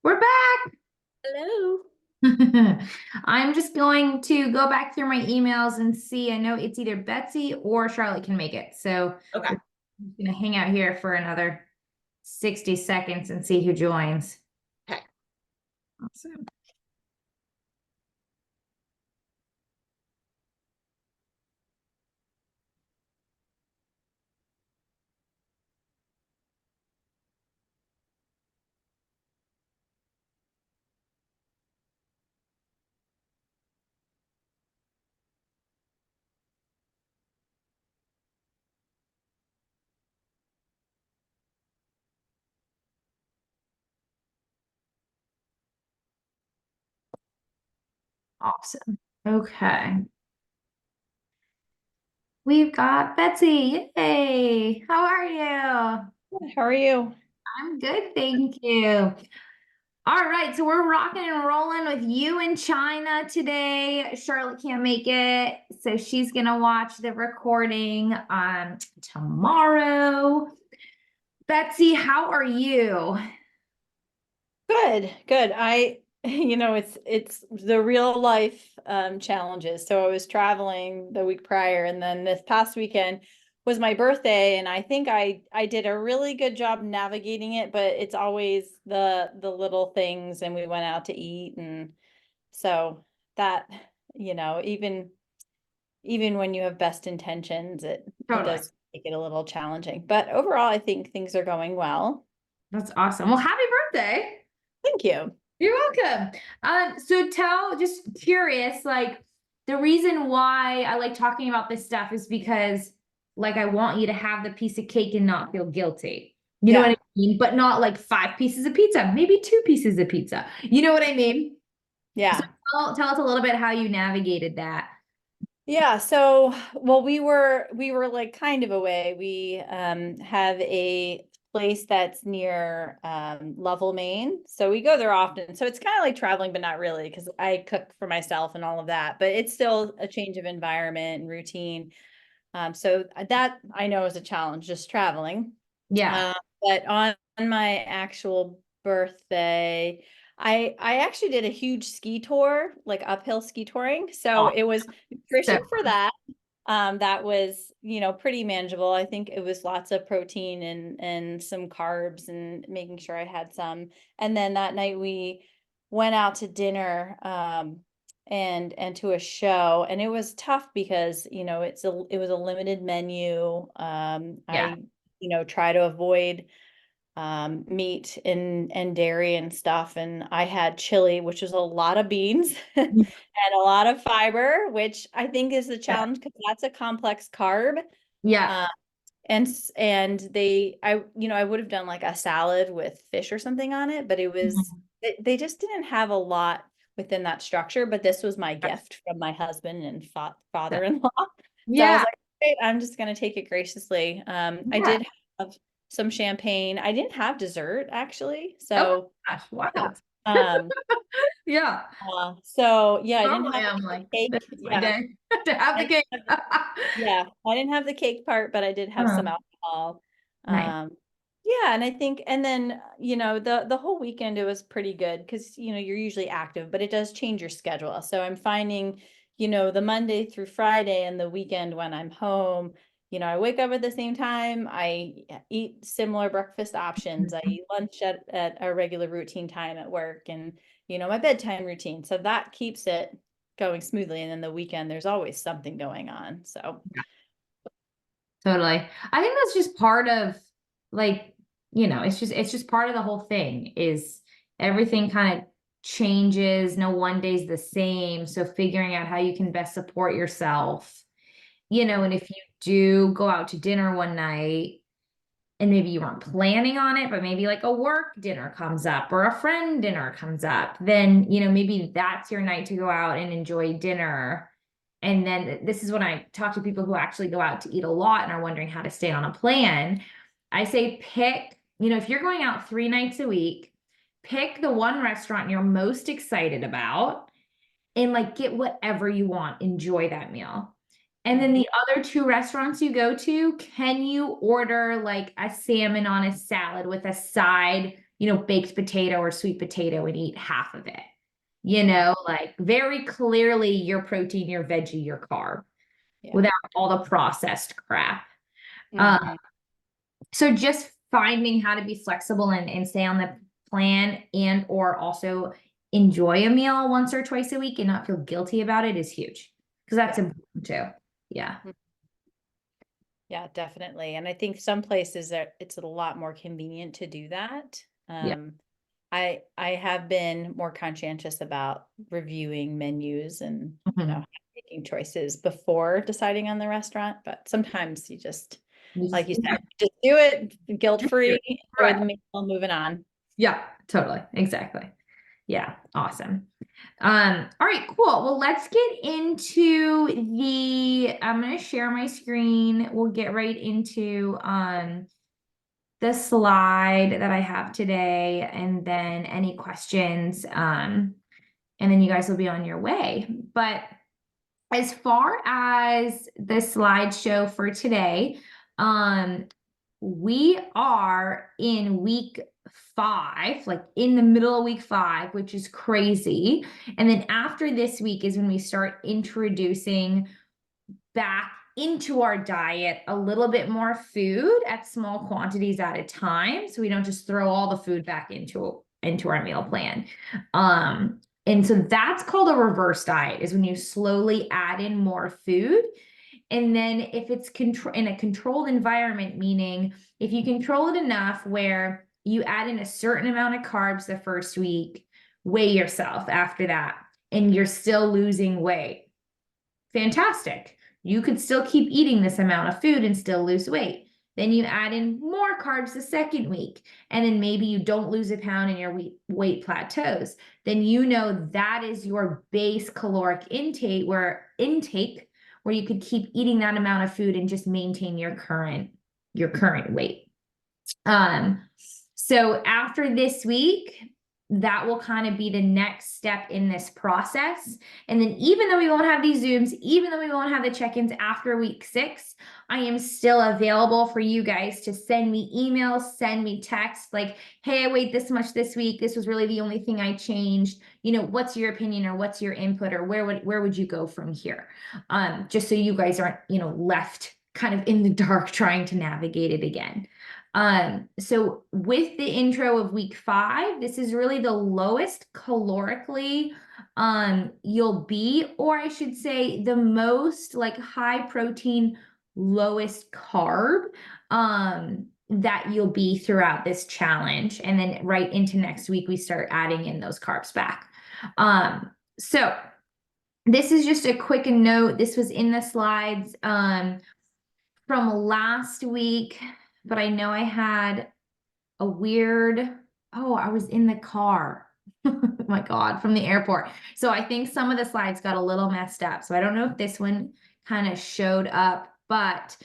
We're Hello. back. I'm just going to go back through my emails and see. I know it's either Betsy or Charlotte can make it. So Okay. we're going to hang out here for another 60 seconds and see who joins. Okay. Awesome. Awesome. Okay. We've got Betsy. Yay. How are you? How are you? I'm good, thank you. All right, so we're rocking and rolling with you in China today. Charlotte can't make it, so she's gonna watch the recording tomorrow. Betsy, how are you? Good, good. It's the real life challenges. So I was traveling the week prior, and then this past weekend was my birthday, and I think I did a really good job navigating it, but it's always the little things, and we went out to eat, and so that, even when you have best intentions, it Totally. does make it a little challenging. But overall, I think things are going well. That's awesome. Well, happy birthday. Thank you. You're welcome. So just curious, like the reason why I like talking about this stuff is because like I want you to have the piece of cake and not feel guilty. You know what Yeah. I mean? But not like 5 pieces of pizza, maybe 2 pieces of pizza. You know what I mean? So Yeah. tell us a little bit how you navigated that. Yeah, so well we were like kind of away. We have a place that's near Lovell, Maine. So we go there often. So it's kind of like traveling, but not really because I cook for myself and all of that. But it's still a change of environment and routine. So that I know is a challenge, just traveling. Yeah. Uh, but on my actual birthday, I actually did a huge ski tour, like uphill ski touring. So Oh, it was so nutrition for that. That was, pretty manageable. I think it was lots of protein and some carbs and making sure I had some. And then that night we went out to dinner and to a show, and it was tough because, it was a limited menu. yeah. I try to avoid meat and dairy and stuff. And I had chili, which is a lot of beans and a lot of fiber, which I think is the Yeah. challenge because that's a complex carb. Yeah. Uh, and I would have done like a salad with fish or something on it, but Mhm. they just didn't have a lot within that structure. But this was my gift from my husband and father-in-law. So I was Yeah. like, great, I'm just gonna take it graciously. I Yeah. did have some champagne. I didn't have dessert actually. Oh my So gosh. yeah. Wild. Um, Yeah. so yeah, I didn't Normally have I'm the like, this cake. is my Yeah. day to have I the didn't cake. have yeah, I didn't have the cake part, but I did have some Oh, alcohol. nice. Yeah, and I think, and then, the whole weekend it was pretty good because, you're usually active, but it does change your schedule. So I'm finding, the Monday through Friday and the weekend when I'm home, I wake up at the same time, I eat similar breakfast options, I eat lunch at a regular routine time at work and, my bedtime routine. So that keeps it going smoothly. And then the weekend, there's always something going on. So Totally. I think that's just part of like, it's just part of the whole thing is everything kind of changes. No one day's the same. So figuring out how you can best support yourself, and if you do go out to dinner one night and maybe you weren't planning on it, but maybe like a work dinner comes up or a friend dinner comes up, then, maybe that's your night to go out and enjoy dinner. And then this is when I talk to people who actually go out to eat a lot and are wondering how to stay on a plan. I say pick, if you're going out 3 nights a week, pick the one restaurant you're most excited about and like get whatever you want, enjoy that meal. And then Mhm. the other two restaurants you go to, can you order like a salmon on a salad with a side, baked potato or sweet potato and eat half of it. Like very clearly your protein, your veggie, your carb Yeah. without all the processed crap. Mhm. So just finding how to be flexible and stay on the plan and or also enjoy a meal once or twice a week and not feel guilty about it is huge because that's Yeah. important too. Yeah. Yeah, definitely. And I think some places that it's a lot more convenient to do that. Yeah. I have been more conscientious about reviewing menus and, Mhm. making choices before deciding on the restaurant, but sometimes you just, You like just- you said, just do it guilt-free, enjoy Right. the meal, moving on. Yeah, totally. Exactly. Yeah, awesome. All right, cool. Well, let's get into I'm gonna share my screen. We'll get right into the slide that I have today and then any questions. And then you guys will be on your way. But as far as the slideshow for today, we are in week 5, like in the middle of week 5, which is crazy. And then after this week is when we start introducing back into our diet a little bit more food at small quantities at a time, so we don't just throw all the food back into our meal plan. And so that's called a reverse diet, is when you slowly add in more food. And then if it's in a controlled environment, meaning if you control it enough where you add in a certain amount of carbs the first week, weigh yourself after that, and you're still losing weight. Fantastic. You could still keep eating this amount of food and still lose weight. Then you add in more carbs the second week, and then maybe you don't lose a pound and your weight plateaus. Then that is your base caloric intake where you could keep eating that amount of food and just maintain your current weight. So after this week, that will kind of be the next step in this process. And then even though we won't have these Zooms, even though we won't have the check-ins after week 6, I am still available for you guys to send me emails, send me texts like, hey, I weighed this much this week. This was really the only thing I changed. What's your opinion or what's your input or where would you go from here? Just so you guys aren't, left kind of in the dark trying to navigate it again. So with the intro of week 5, this is really the lowest calorically you'll be, or I should say the most like high protein, lowest carb that you'll be throughout this challenge. And then right into next week, we start adding in those carbs back. So this is just a quick note. This was in the slides from last week, but I know I had a I was in the car. Oh my God, from the airport. So I think some of the slides got a little messed up. So I don't know if this one kind of showed up, but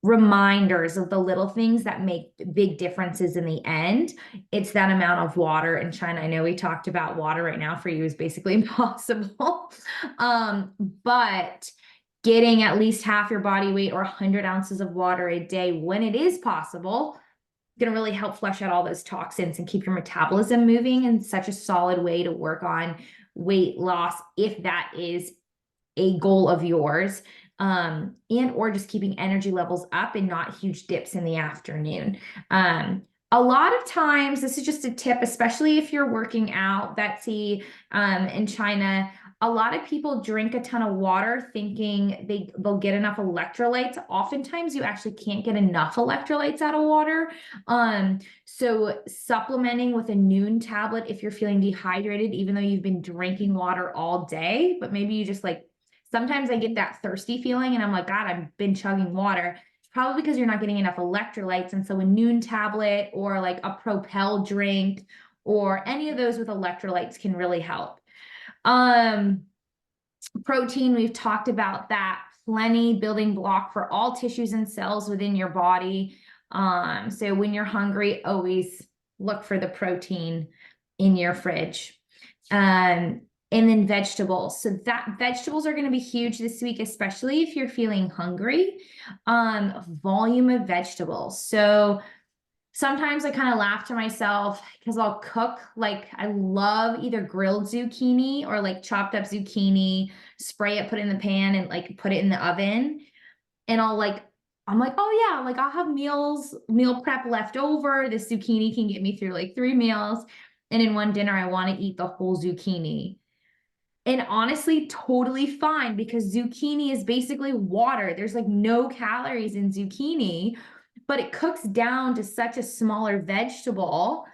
reminders of the little things that make big differences in the end. It's that amount of water in China. I know we talked about water right now for you is basically impossible. But getting at least half your body weight or 100 ounces of water a day when it is possible, going to really help flush out all those toxins and keep your metabolism moving, and such a solid way to work on weight loss if that is a goal of yours, and or just keeping energy levels up and not huge dips in the afternoon. A lot of times, this is just a tip, especially if you're working out, Betsy, in China. A lot of people drink a ton of water thinking they'll get enough electrolytes. Oftentimes you actually can't get enough electrolytes out of water. So supplementing with a noon tablet if you're feeling dehydrated, even though you've been drinking water all day, but maybe you just sometimes I get that thirsty feeling and I'm like, God, I've been chugging water. It's probably because you're not getting enough electrolytes. And so a noon tablet or like a Propel drink or any of those with electrolytes can really help. Protein, we've talked about that. Plenty building block for all tissues and cells within your body. So when you're hungry, always look for the protein in your fridge. And then vegetables. So that vegetables are going to be huge this week, especially if you're feeling hungry. Volume of vegetables. So Sometimes I kind of laugh to myself because I'll cook, like I love either grilled zucchini or like chopped up zucchini, spray it, put it in the pan and like put it in the oven. And I'm like, oh yeah, like I'll have meal prep left over. This zucchini can get me through like 3 meals. And in one dinner, I want to eat the whole zucchini. And honestly, totally fine because zucchini is basically water. There's like no calories in zucchini, but it cooks down to such a smaller vegetable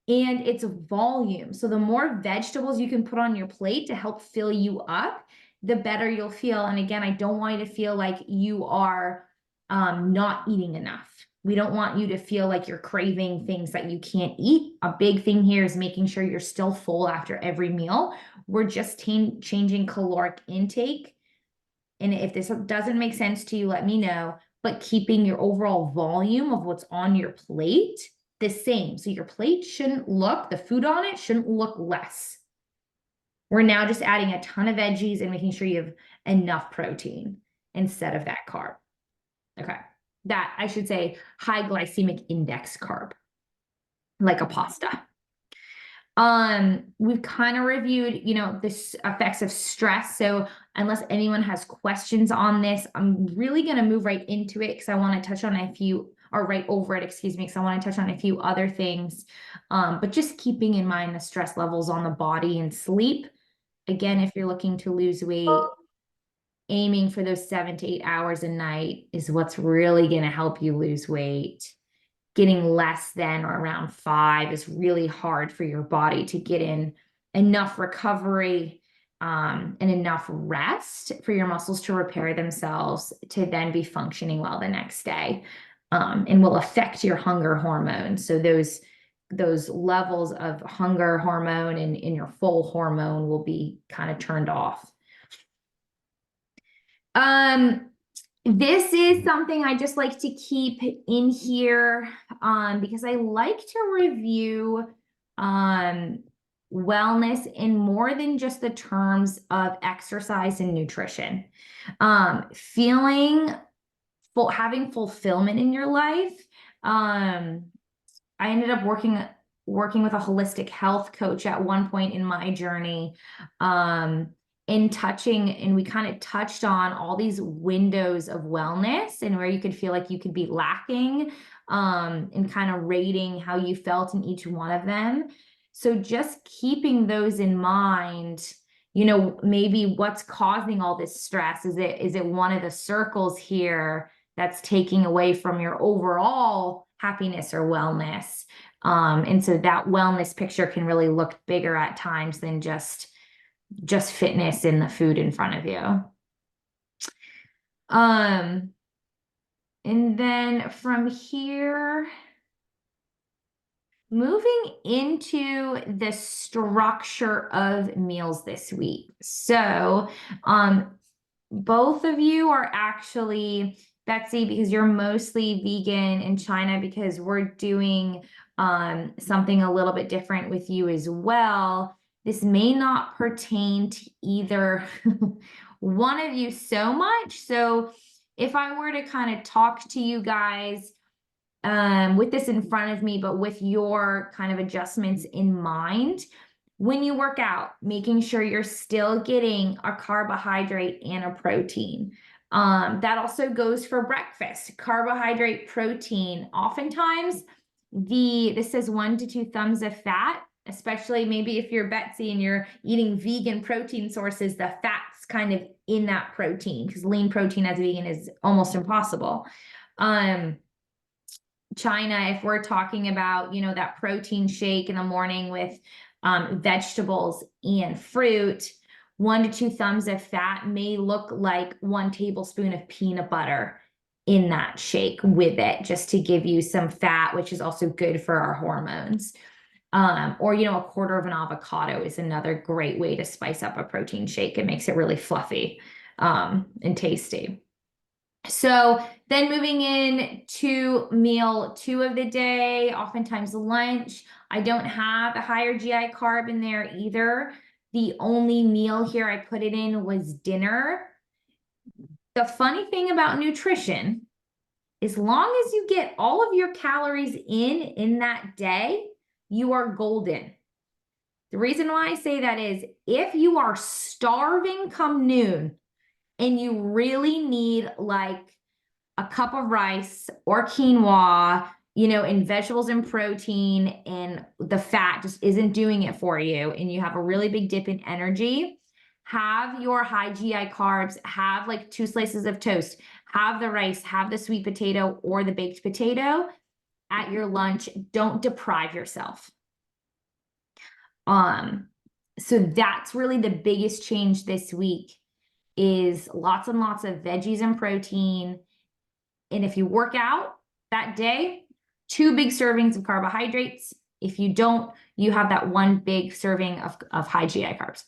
and it's volume. So the more vegetables you can put on your plate to help fill you up, the better you'll feel. And again, I don't want you to feel like you are not eating enough. We don't want you to feel like you're craving things that you can't eat. A big thing here is making sure you're still full after every meal. We're just changing caloric intake. And if this doesn't make sense to you, let me know. But keeping your overall volume of what's on your plate the same. So your plate shouldn't look, the food on it shouldn't look less. We're now just adding a ton of veggies and making sure you have enough protein instead of that carb. Okay. That I should say high glycemic index carb, like a pasta. We've kind of reviewed, you know, the effects of stress. So unless anyone has questions on this, I'm really going to move right into it because I want to touch on a few, or right over it, excuse me, because I want to touch on a few other things. But just keeping in mind the stress levels on the body and sleep. Again, if you're looking to lose weight, aiming for those 7 to 8 hours a night is what's really going to help you lose weight. Getting less than or around 5 is really hard for your body to get in enough recovery and enough rest for your muscles to repair themselves to then be functioning well the next day, and will affect your hunger hormone. So those levels of hunger hormone and in your full hormone will be kind of turned off. This is something I just like to keep in here because I like to review wellness in more than just the terms of exercise and nutrition. Having fulfillment in your life. I ended up working with a holistic health coach at one point in my journey. And we kind of touched on all these windows of wellness and where you could feel like you could be lacking, and kind of rating how you felt in each one of them. So just keeping those in mind, you know, maybe what's causing all this stress? Is it one of the circles here that's taking away from your overall happiness or wellness? And so that wellness picture can really look bigger at times than just fitness in the food in front of you. And then from here, moving into the structure of meals this week. So, both of you are actually, Betsy, because you're mostly vegan, in China because we're doing something a little bit different with you as well. This may not pertain to either one of you so much. So if I were to kind of talk to you guys with this in front of me, but with your kind of adjustments in mind, when you work out, making sure you're still getting a carbohydrate and a protein. That also goes for breakfast, carbohydrate, protein. Oftentimes, this says 1 to 2 thumbs of fat, especially maybe if you're Betsy and you're eating vegan protein sources, the fat's kind of in that protein because lean protein as a vegan is almost impossible. China, if we're talking about, you know, that protein shake in the morning with vegetables and fruit, 1 to 2 thumbs of fat may look like 1 tablespoon of peanut butter in that shake with it, just to give you some fat, which is also good for our hormones. Or, you know, 1/4 of an avocado is another great way to spice up a protein shake. It makes it really fluffy and tasty. So then moving in to meal 2 of the day, oftentimes lunch. I don't have a higher GI carb in there either. The only meal here I put it in was dinner. The funny thing about nutrition as long as you get all of your calories in that day, you are golden. The reason why I say that is if you are starving come noon and you really need like a cup of rice or quinoa, you know, and vegetables and protein, and the fat just isn't doing it for you, and you have a really big dip in energy, have your high GI carbs, have like 2 slices of toast, have the rice, have the sweet potato or the baked potato at your lunch. Don't deprive yourself. So that's really the biggest change this week is lots and lots of veggies and protein. And if you work out that day, 2 big servings of carbohydrates. If you don't, you have that 1 big serving of high GI carbs.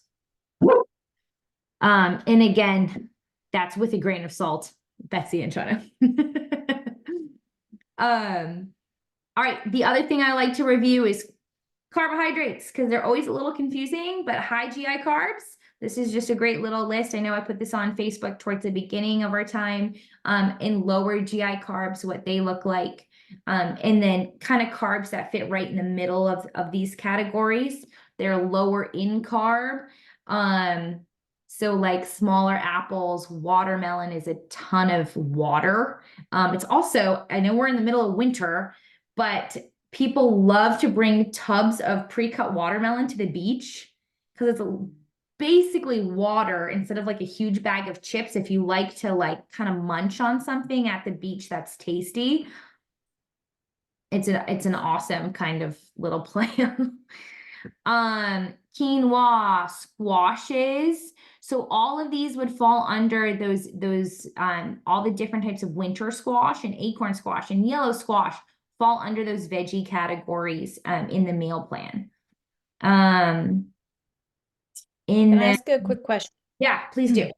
And again, that's with a grain of salt, Betsy and China. All right, the other thing I like to review is carbohydrates, because they're always a little confusing, but high GI carbs. This is just a great little list. I know I put this on Facebook towards the beginning of our time, in lower GI carbs, what they look like. And then kind of carbs that fit right in the middle of these categories. They're lower in carb. So like smaller apples, watermelon is a ton of water. It's also, I know we're in the middle of winter, but people love to bring tubs of pre-cut watermelon to the beach because it's basically water instead of like a huge bag of chips. If you like to like kind of munch on something at the beach that's tasty, it's an awesome kind of little plan. Quinoa, squashes. So all of these would fall under those all the different types of winter squash and acorn squash and yellow squash fall under those veggie categories in the meal plan. Can I ask a quick question? Yeah, please do.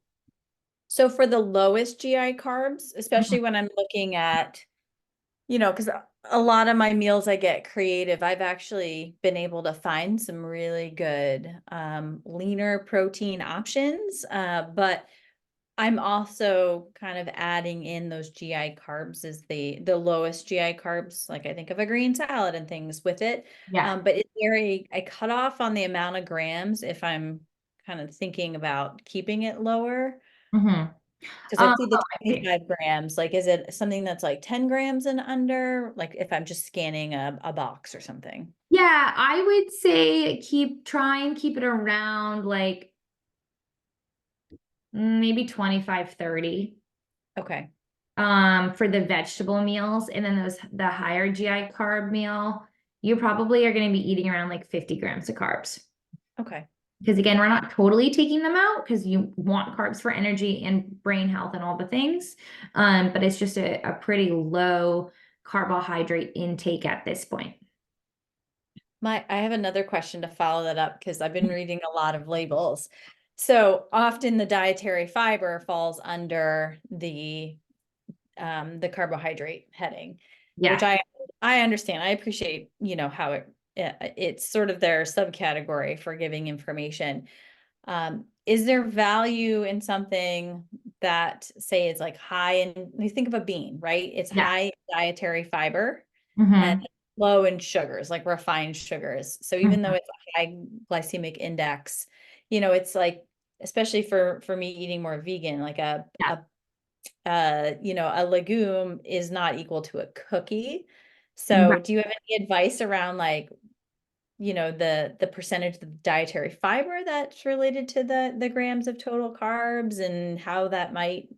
So for the lowest GI carbs, especially when I'm looking at, you know, because a lot of my meals I get creative, I've actually been able to find some really good leaner protein options. But I'm also kind of adding in those GI carbs as the lowest GI carbs, like I think of a green salad and things with it. Yeah. But is there a cutoff on the amount of grams if I'm kind of thinking about keeping it lower? Mm-hmm. Because I see the I see. 25 grams, like, is it something that's like 10 grams and under? Like if I'm just scanning a box or something. Yeah, I would say try and keep it around like maybe 25, 30. Okay. For the vegetable meals, and then the higher GI carb meal, you probably are going to be eating around like 50 grams of carbs. Okay. Because again, we're not totally taking them out because you want carbs for energy and brain health and all the things. But it's just a pretty low carbohydrate intake at this point. I have another question to follow that up because I've been reading a lot of labels. So often the dietary fiber falls under the carbohydrate heading, which Yeah. I understand. I appreciate, you know, how it's sort of their subcategory for giving information. Is there value in something that say is like high in, you think of a bean, right? It's Yeah. high in dietary fiber and Mm-hmm. low in sugars, like refined sugars. So even though it's a high glycemic index, you know, it's like, especially for me eating more vegan, like Yeah. you know, a legume is not equal to a cookie. Right. So do you have any advice around like, you know, the percentage of dietary fiber that's related to the grams of total carbs and how that might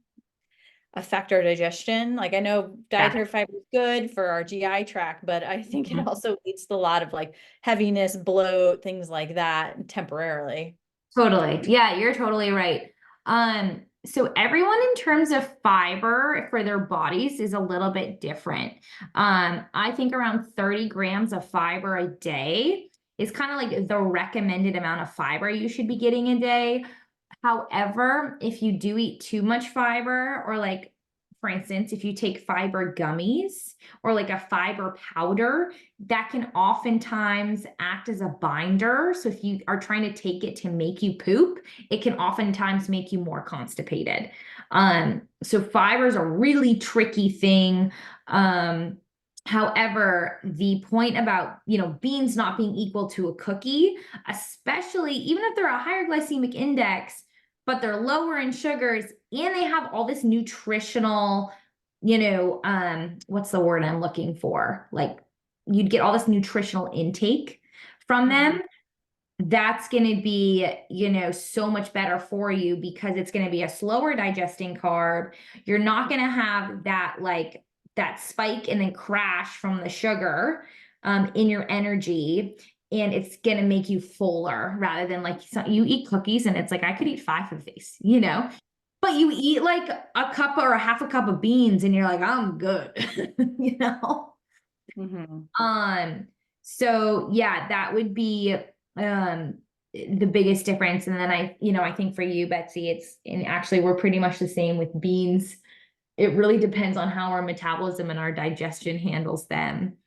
affect our digestion? Like I know Yeah. dietary fiber is good for our GI tract, but I think it Mhm. also leads to a lot of like heaviness, bloat, things like that temporarily. Totally. Yeah, you're totally right. So everyone in terms of fiber for their bodies is a little bit different. I think around 30 grams of fiber a day is kind of like the recommended amount of fiber you should be getting a day. However, if you do eat too much fiber or like for instance, if you take fiber gummies or like a fiber powder, that can oftentimes act as a binder. So if you are trying to take it to make you poop, it can oftentimes make you more constipated. So fiber is a really tricky thing. However, the point about, beans not being equal to a cookie, especially even if they're a higher glycemic index, but they're lower in sugars and they have all this nutritional, what's the word I'm looking for? Like you'd get all this nutritional intake from them. That's going to be, so much better for you because it's going to be a slower digesting carb. You're not going to have that spike and then crash from the sugar in your energy. And it's going to make you fuller rather than like you eat cookies and it's like, I could eat 5 of these, but you eat like a cup or a half a cup of beans and you're like, I'm good, So yeah, that would be the biggest difference. And then I think for you, Betsy, and actually we're pretty much the same with beans. It really depends on how our metabolism and our digestion handles them.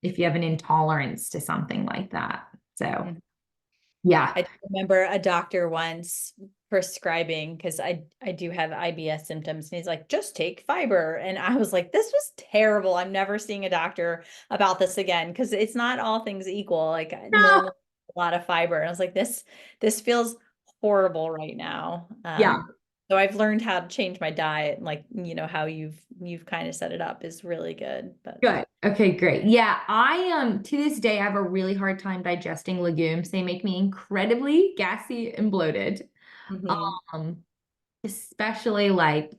If you have an intolerance to something like that. So yeah. I remember a doctor once prescribing, because I do have IBS symptoms, and he's like, just take fiber. And I was like, this was terrible. I'm never seeing a doctor about this again, because it's not all things equal. Like normal, a lot of fiber. And I was like, this feels horrible right now. Yeah. So I've learned how to change my diet, and like, how you've kind of set it up is really good. But Good. Okay, great. Yeah, I to this day I have a really hard time digesting legumes. They make me incredibly gassy and bloated. Um, Especially like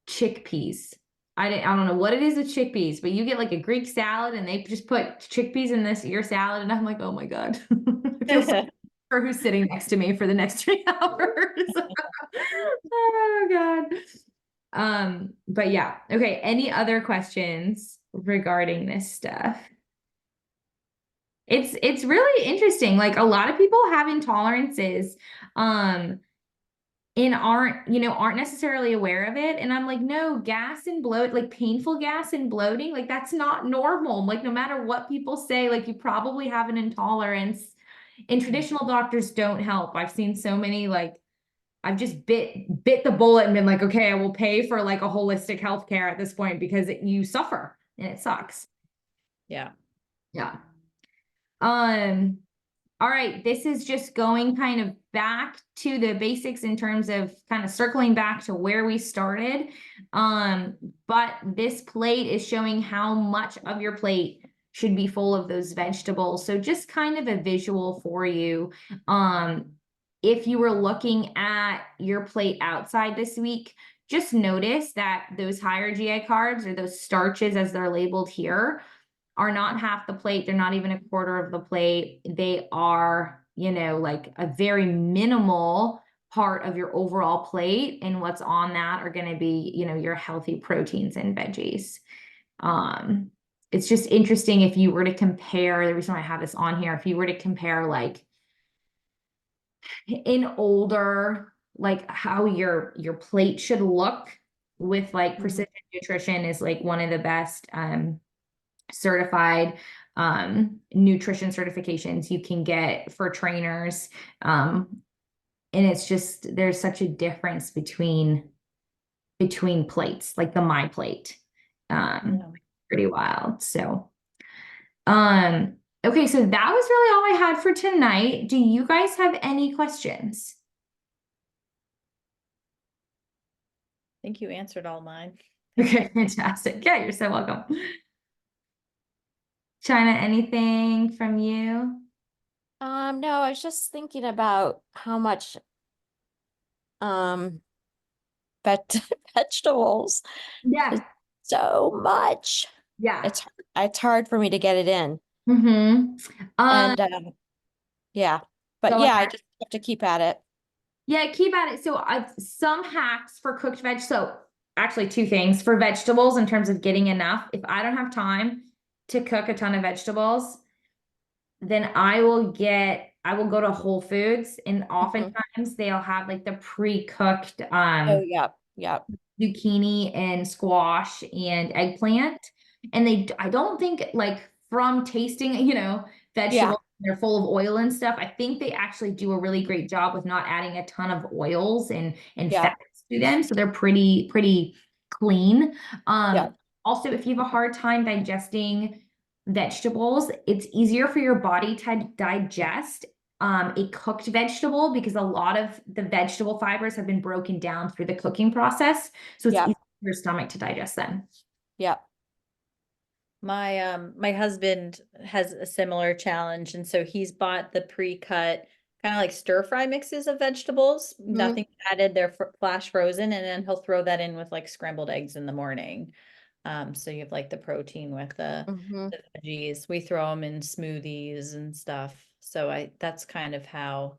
chickpeas. I don't know what it is with chickpeas, but you get like a Greek salad and they just put chickpeas in your salad, and I'm like, oh my God. I feel sorry for who's sitting next to me for the next 3 hours. Oh God. But yeah. Okay. Any other questions regarding this stuff? It's really interesting. Like a lot of people have intolerances, and aren't necessarily aware of it. And I'm like, no, gas and bloat, like painful gas and bloating, like that's not normal. Like no matter what people say, like you probably have an intolerance. And traditional doctors don't help. I've seen so many I've just bit the bullet and been like, okay, I will pay for like a holistic healthcare at this point because you suffer and it sucks. yeah. Yeah. All right, this is just going kind of back to the basics in terms of kind of circling back to where we started. But this plate is showing how much of your plate should be full of those vegetables. So just kind of a visual for you. If you were looking at your plate outside this week, just notice that those higher GI carbs or those starches as they're labeled here are not half the plate. They're not even a quarter of the plate. They are, like a very minimal part of your overall plate. And what's on that are going to be, your healthy proteins and veggies. It's just interesting if you were to compare, the reason why I have this on here, if you were to compare like in older, like how your plate should look with like Precision Nutrition is like one of the best certified nutrition certifications you can get for trainers. And it's just there's such a difference between plates, like the My Plate. Pretty wild. So okay, so that was really all I had for tonight. Do you guys have any questions? I think you answered all mine. Okay, fantastic. Yeah, you're so welcome. China, anything from you? No, I was just thinking about how much vet vegetables. Yeah. So much. Yeah. It's hard for me to get it in. Mm-hmm. And yeah. But yeah, I just have to keep at it. Yeah, keep at it. So some hacks for cooked veg. So actually 2 things for vegetables in terms of getting enough. If I don't have time to cook a ton of vegetables, then I will go to Whole Foods and oftentimes they'll have like the pre-cooked Oh yeah. Yep. zucchini and squash and eggplant. And I don't think like from tasting, vegetables, they're full of oil and stuff. I think they actually do a really great job with not adding a ton of oils and Yeah. fats to them. So they're pretty clean. Yeah. Also, if you have a hard time digesting vegetables, it's easier for your body to digest a cooked vegetable because a lot of the vegetable fibers have been broken down through the cooking process. So it's Yeah. easier for your stomach to digest them. Yep. My husband has a similar challenge, and so he's bought the pre-cut kind of like stir fry mixes of vegetables, nothing added, they're flash frozen, and then he'll throw that in with like scrambled eggs in the morning. So you have like the protein with the veggies. We throw them in smoothies and stuff. So that's kind of how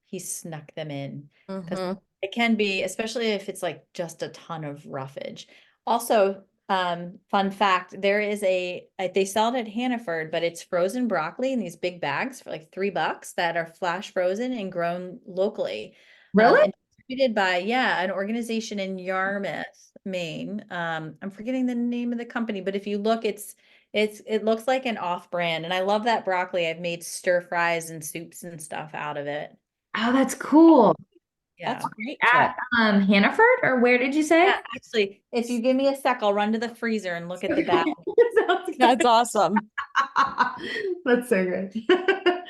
he snuck them in. Because it can be, especially if it's like just a ton of roughage. Also, fun fact, there is they sell it at Hannaford, but it's frozen broccoli in these big bags for like $3 that are flash frozen and grown locally. Really? And distributed by, an organization in Yarmouth, Maine. I'm forgetting the name of the company, but if you look, it looks like an off-brand, and I love that broccoli. I've made stir fries and soups and stuff out of it. Oh, that's cool. That's a great At tip. Hannaford, or where did you say? Yeah, actually, if you give me a sec, I'll run to the freezer and look at the bag. Sounds good. That's awesome. That's so good. Oh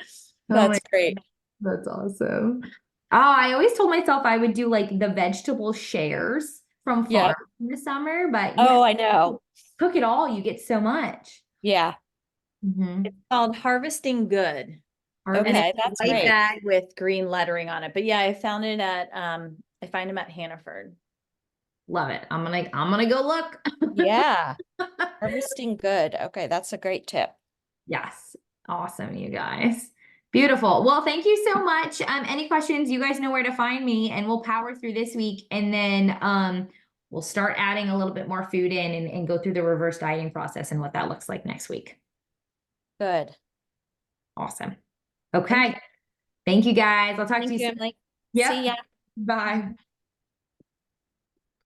That's my great. That's awesome. Oh, I always told myself I would do like the vegetable shares from Yeah. farm in the summer, but Oh, I know. cook it all, you get so much. Yeah. Mhm. It's called Harvesting Good. And Okay, it's a that's white great. bag with green lettering on it. But yeah, I found it at I find them at Hannaford. Love it. I'm gonna go look. Yeah. Harvesting good. Okay, that's a great tip. Yes. Awesome, you guys. Beautiful. Well, thank you so much. Any questions, you guys know where to find me, and we'll power through this week, and then we'll start adding a little bit more food in and go through the reverse dieting process and what that looks like next week. Good. Awesome. Okay. Thank you guys. I'll talk to Thank you you, soon. Emily. Yep. See ya. Bye.